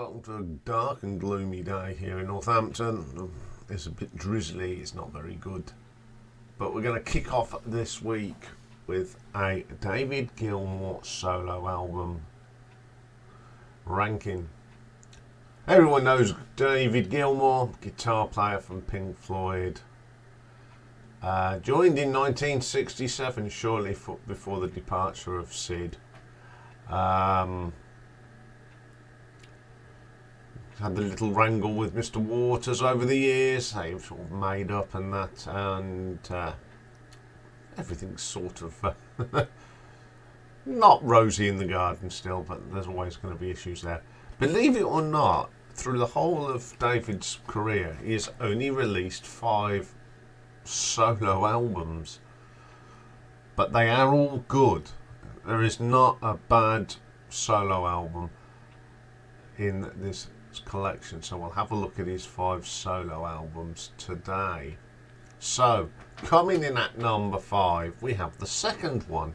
welcome to a dark and gloomy day here in Northampton. It's a bit drizzly, it's not very good. But we're going to kick off this week with a David Gilmour solo album ranking. Everyone knows David Gilmour, guitar player from Pink Floyd. Joined in 1967, shortly before the departure of Sid. Had the little wrangle with Mr. Waters over the years. They've sort of made up and that, and everything's sort of not rosy in the garden still, but there's always going to be issues there. Believe it or not, through the whole of David's career, he has only released 5 solo albums, but they are all good. There is not a bad solo album in this collection, so we'll have a look at his 5 solo albums today. So, coming in at number 5, we have the second one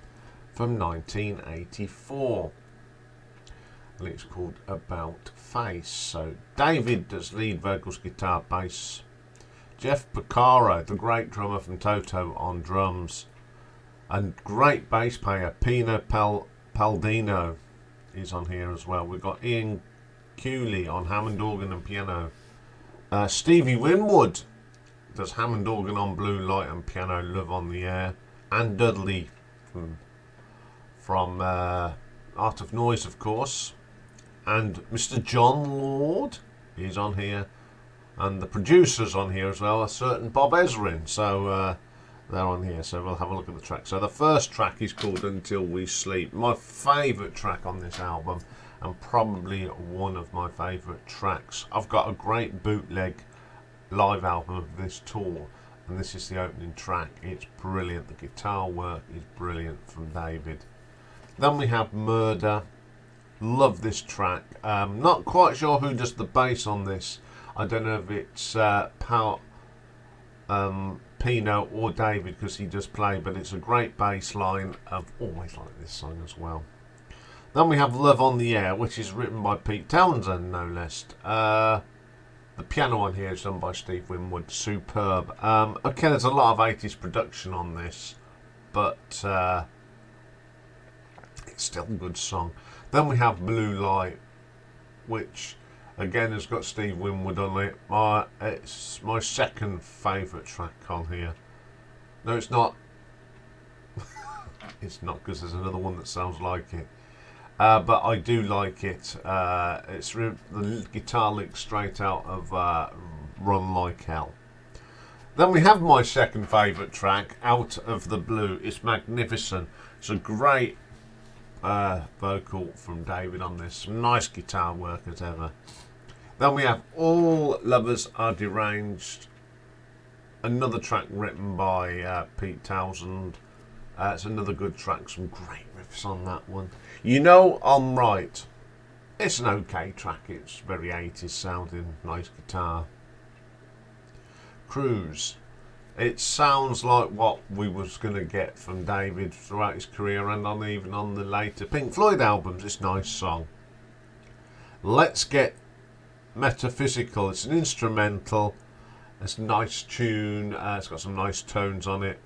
from 1984, and it's called About Face. So, David does lead vocals, guitar, bass. Jeff Porcaro, the great drummer from Toto, on drums, and great bass player Pino Palladino is on here as well. We've got Iain Cooley on Hammond organ and piano. Stevie Winwood does Hammond organ on Blue Light and piano, Love on the Air. And Dudley from Art of Noise, of course. And Mr. John Lord is on here. And the producers on here as well, a certain Bob Ezrin. So they're on here, so we'll have a look at the track. So the first track is called Until We Sleep. My favourite track on this album, and probably one of my favourite tracks. I've got a great bootleg live album of this tour, and this is the opening track. It's brilliant. The guitar work is brilliant from David. Then we have Murder. Love this track. Not quite sure who does the bass on this. I don't know if it's Pino or David, because he does play, but it's a great bass line. I've always liked this song as well. Then we have Love on the Air, which is written by Pete Townsend, no less. The piano on here is done by Steve Winwood. Superb. Okay, there's a lot of 80s production on this, but it's still a good song. Then we have Blue Light, which again has got Steve Winwood on it. It's my second favourite track on here. No, it's not. It's not, because there's another one that sounds like it. But I do like it. It's the guitar lick straight out of Run Like Hell. Then we have my second favourite track, Out of the Blue. It's magnificent. It's a great vocal from David on this. Some nice guitar work as ever. Then we have All Lovers Are Deranged. Another track written by Pete Townsend. It's another good track. Some great riffs on that one. You Know I'm Right. It's an okay track. It's very 80s sounding. Nice guitar. Cruise. It sounds like what we was going to get from David throughout his career, and even on the later Pink Floyd albums. It's a nice song. Let's Get Metaphysical. It's an instrumental. It's a nice tune. It's got some nice tones on it,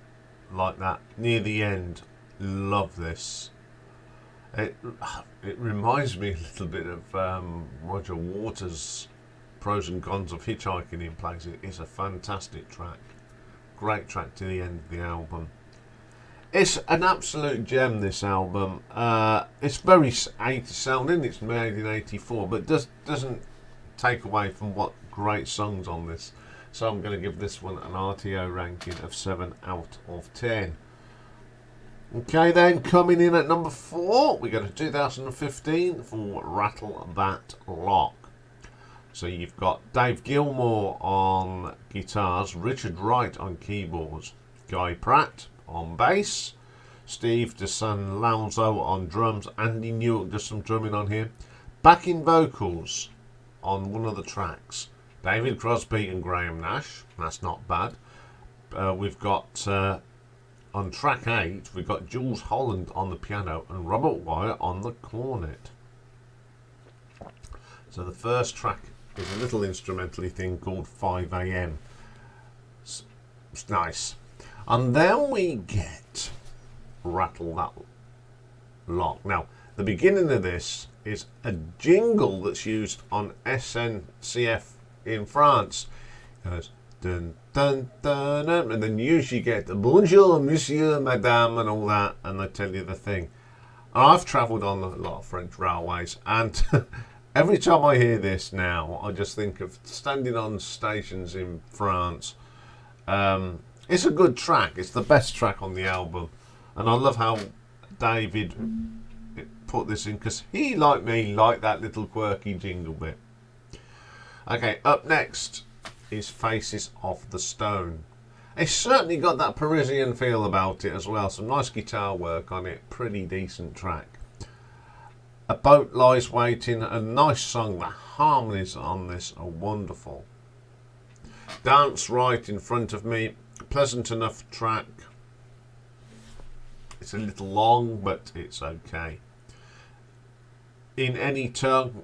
like that. Near the End. Love this. It reminds me a little bit of Roger Waters' Pros and Cons of Hitchhiking in Places. It's a fantastic track. Great track to the end of the album. It's an absolute gem, this album. It's very 80s sounding. It's made in 84, but doesn't take away from what great songs on this. So I'm going to give this one an RTO ranking of 7 out of 10. Okay, then, coming in at number 4, we go to 2015 for Rattle That Lock. So you've got Dave Gilmour on guitars, Richard Wright on keyboards, Guy Pratt on bass, Steve DeSanLauzo on drums, Andy Newark does some drumming on here, backing vocals on one of the tracks, David Crosby and Graham Nash. That's not bad. We've got on track 8, we've got Jules Holland on the piano and Robert Wyatt on the cornet. So the first track is a little instrumentally thing called 5 AM. It's nice. And then we get Rattle That Lock. Now, the beginning of this is a jingle that's used on SNCF in France. It goes dun dun dun dun, and then you usually get the bonjour, monsieur, madame, and all that, and they tell you the thing. And I've travelled on a lot of French railways, and every time I hear this now, I just think of standing on stations in France. It's a good track. It's the best track on the album, and I love how David put this in, because he, like me, liked that little quirky jingle bit. Okay, up next is Faces of the Stone. It's certainly got that Parisian feel about it as well. Some nice guitar work on it. Pretty decent track. A Boat Lies Waiting. A nice song. The harmonies on this are wonderful. Dance Right in Front of Me. Pleasant enough track. It's a little long, but it's okay. In Any Tongue,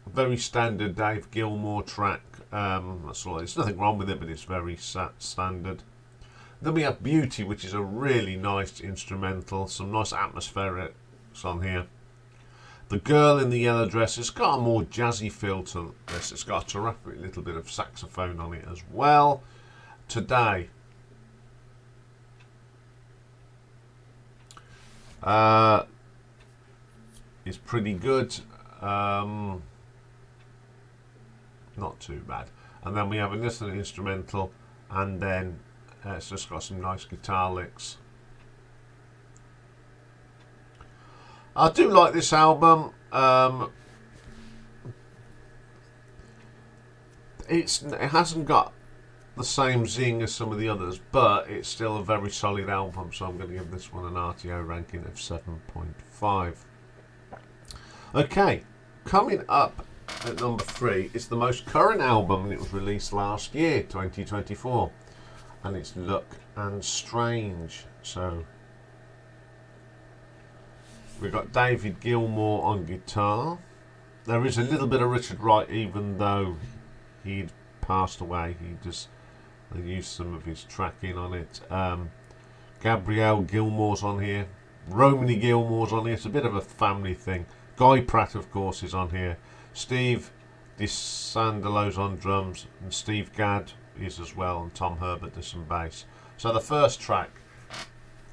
very standard Dave Gilmour track. That's all. There's nothing wrong with it, but it's very standard. Then we have Beauty, which is a really nice instrumental. Some nice atmospherics on here. The Girl in the Yellow Dress, it's got a more jazzy feel to this. It's got a terrific little bit of saxophone on it as well. Today, is pretty good. Not too bad. And then we have a little instrumental, and then it's just got some nice guitar licks. I do like this album. It hasn't got the same zing as some of the others, but it's still a very solid album, so I'm going to give this one an RTO ranking of 7.5. Okay, coming up at number 3 is the most current album, and it was released last year, 2024, and it's Look and Strange. So we've got David Gilmour on guitar. There is a little bit of Richard Wright, even though he'd passed away. They used some of his tracking on it. Gabrielle Gilmour's on here. Romany Gilmour's on here. It's a bit of a family thing. Guy Pratt, of course, is on here. Steve DeSandelo's on drums, and Steve Gadd is as well, and Tom Herbert does some bass. So the first track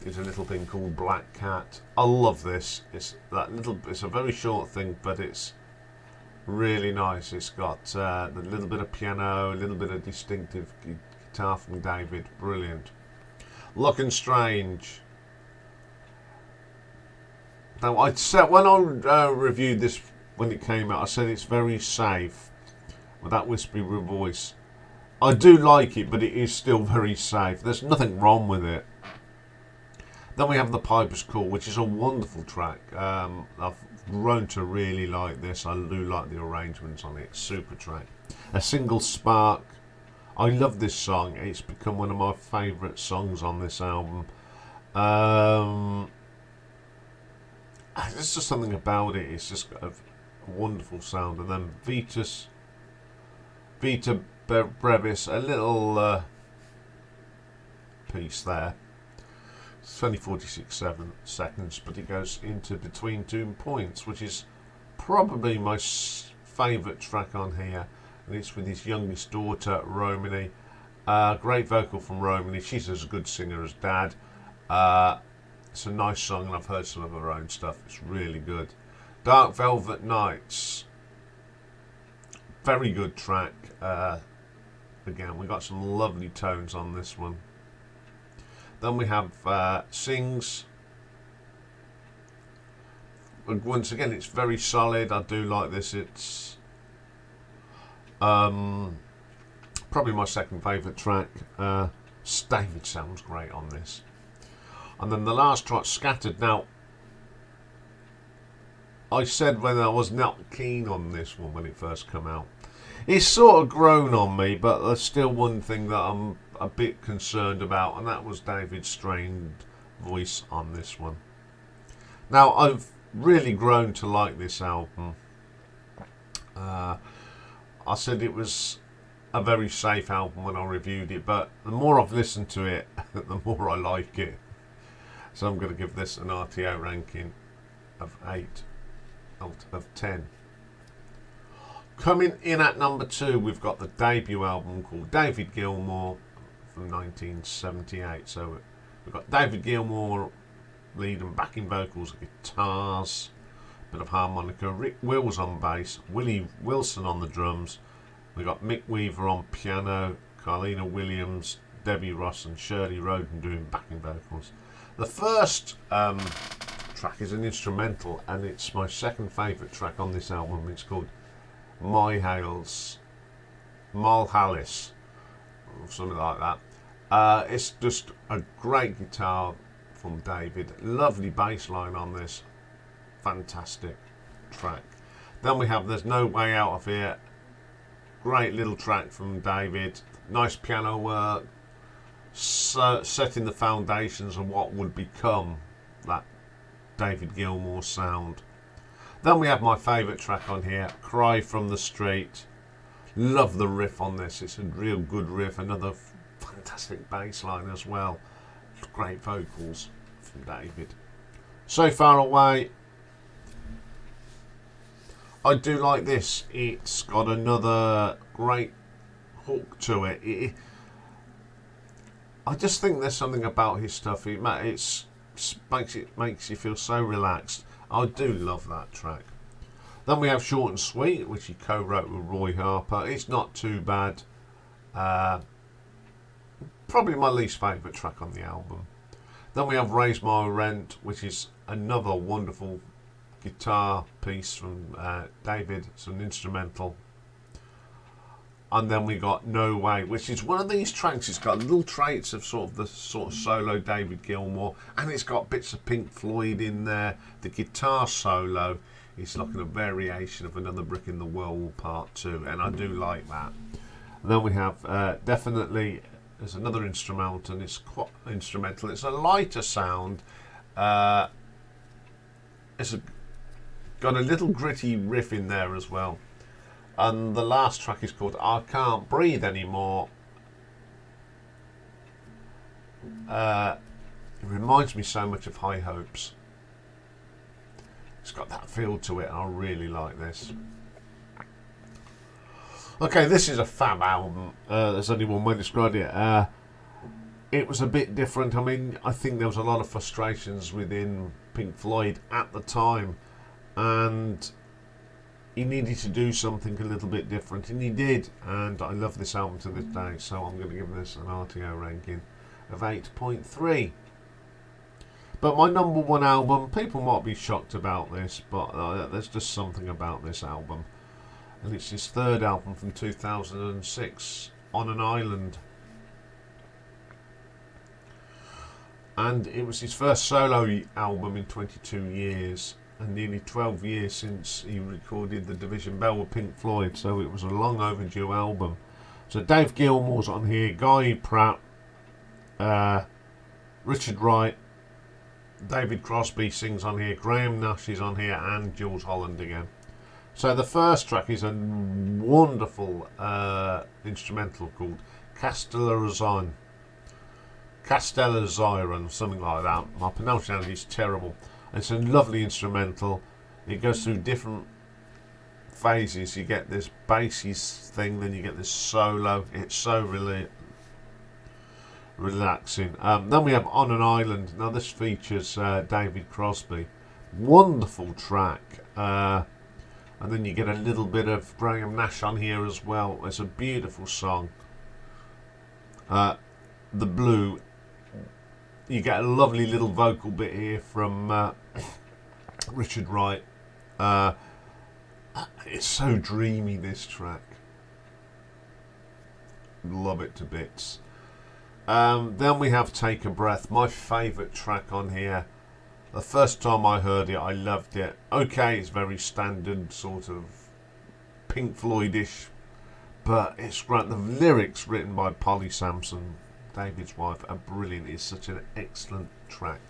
is a little thing called Black Cat. I love this. It's a very short thing, but it's really nice. It's got a little bit of piano, a little bit of distinctive guitar from David. Brilliant. Looking Strange. Now, I said when I reviewed this when it came out, I said it's very safe with that whispery voice. I do like it, but it is still very safe. There's nothing wrong with it. Then we have The Piper's Call, which is a wonderful track. I've grown to really like this. I do like the arrangements on it. Super track. A Single Spark. I love this song. It's become one of my favourite songs on this album. There's just something about it. It's just got a wonderful sound. And then Vita Brevis, a little piece there. It's only 46 seconds, but it goes into Between Two Points, which is probably my favourite track on here. And it's with his youngest daughter, Romany. Great vocal from Romany. She's as good singer as Dad. It's a nice song, and I've heard some of her own stuff. It's really good. Dark Velvet Nights. Very good track. Again, we got some lovely tones on this one. Then we have Sings. And once again, it's very solid. I do like this. It's probably my second favourite track. David sounds great on this. And then the last track, Scattered. Now, I said when I was not keen on this one when it first came out. It's sort of grown on me, but there's still one thing that I'm a bit concerned about, and that was David's strained voice on this one. Now, I've really grown to like this album. I said it was a very safe album when I reviewed it, but the more I've listened to it, the more I like it. So I'm going to give this an RTO ranking of 8 out of 10. Coming in at number 2, we've got the debut album called David Gilmour from 1978. So we've got David Gilmour lead and backing vocals, guitars, bit of harmonica, Rick Wills on bass, Willie Wilson on the drums. We've got Mick Weaver on piano, Carlina Williams, Debbie Ross and Shirley Roden doing backing vocals. The first track is an instrumental, and it's my second favourite track on this album. It's called Malhalis, or something like that. It's just a great guitar from David. Lovely bass line on this. Fantastic track. Then we have There's No Way Out of Here. Great little track from David. Nice piano work. Setting the foundations of what would become that David Gilmour sound. Then we have my favourite track on here, Cry from the Street. Love the riff on this. It's a real good riff. Another fantastic bass line as well. Great vocals from David. So Far Away. I do like this. It's got another great hook to it. I just think there's something about his stuff. It makes you feel so relaxed. I do love that track. Then we have Short and Sweet, which he co-wrote with Roy Harper. It's not too bad. Probably my least favourite track on the album. Then we have Raise My Rent, which is another wonderful guitar piece from David. It's an instrumental. And then we got No Way, which is one of these tracks. It's got little traits of sort of solo David Gilmour, and it's got bits of Pink Floyd in there. The guitar solo is like a variation of Another Brick in the Wall Part 2, and I do like that. And then we have definitely, there's another instrumental, and it's quite instrumental. It's a lighter sound. Got a little gritty riff in there as well. And the last track is called I Can't Breathe Anymore. It reminds me so much of High Hopes. It's got that feel to it, and I really like this. Okay, this is a fab album. There's only one way to describe it. It was a bit different. I mean, I think there was a lot of frustrations within Pink Floyd at the time, and he needed to do something a little bit different, and he did, and I love this album to this day, so I'm going to give this an RTO ranking of 8.3. But my number one album, people might be shocked about this, but there's just something about this album, and it's his third album from 2006, On an Island. And it was his first solo album in 22 years. And nearly 12 years since he recorded The Division Bell with Pink Floyd, so it was a long overdue album. So Dave Gilmour's on here, Guy Pratt, Richard Wright, David Crosby sings on here, Graham Nash is on here, and Jules Holland again. So the first track is a wonderful instrumental called Castellarizion, something like that. My pronunciation is terrible. It's a lovely instrumental. It goes through different phases. You get this bassy thing, then you get this solo. It's so really relaxing. Then we have On an Island. Now this features David Crosby. Wonderful track. And then you get a little bit of Graham Nash on here as well. It's a beautiful song. The Blue. You get a lovely little vocal bit here from Richard Wright. It's so dreamy, this track. Love it to bits. Then we have Take a Breath, my favourite track on here. The first time I heard it, I loved it. Okay, it's very standard, sort of Pink Floyd-ish, but it's great. The lyrics written by Polly Sampson, David's wife, are brilliant. It's such an excellent track.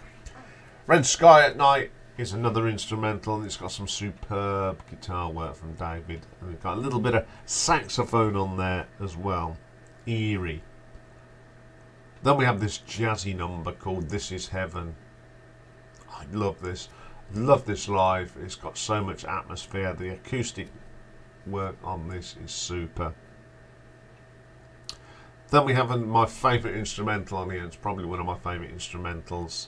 Red Sky at Night, is another instrumental, and it's got some superb guitar work from David, and we've got a little bit of saxophone on there as well. Eerie. Then we have this jazzy number called This Is Heaven. I love this. Love this live. It's got so much atmosphere. The acoustic work on this is super. Then we have my favourite instrumental on here. It's probably one of my favourite instrumentals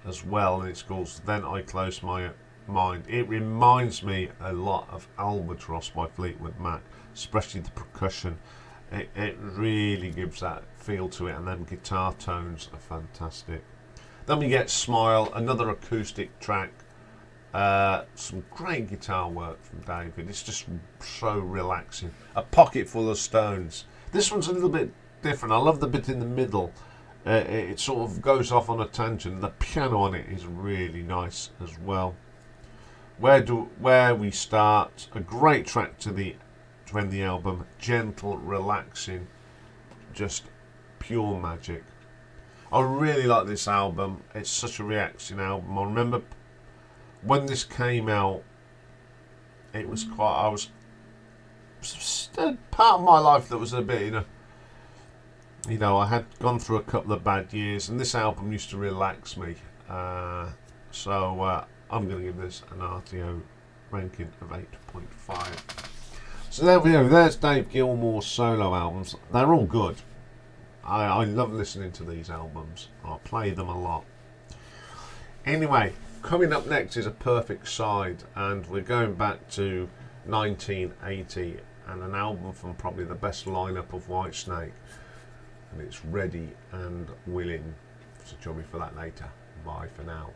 as well, and it's called Then I Close My Mind. It reminds me a lot of Albatross by Fleetwood Mac, especially the percussion. It really gives that feel to it, and then guitar tones are fantastic. Then we get Smile, another acoustic track. Some great guitar work from David. It's just so relaxing. A pocket full of stones. This one's a little bit different. I love the bit in the middle. It sort of goes off on a tangent. The piano on it is really nice as well. Where we start, a great track to end the album. Gentle, relaxing, just pure magic. I really like this album. It's such a relaxing album. I remember when this came out, it was I was a part of my life that was a bit, I had gone through a couple of bad years, and this album used to relax me. So I'm going to give this an RTO ranking of 8.5. So there we go. There's Dave Gilmour's solo albums. They're all good. I love listening to these albums. I play them a lot. Anyway, coming up next is A Perfect Side, and we're going back to 1980 and an album from probably the best lineup of Whitesnake, and it's Ready and Willing. So join me for that later. Bye for now.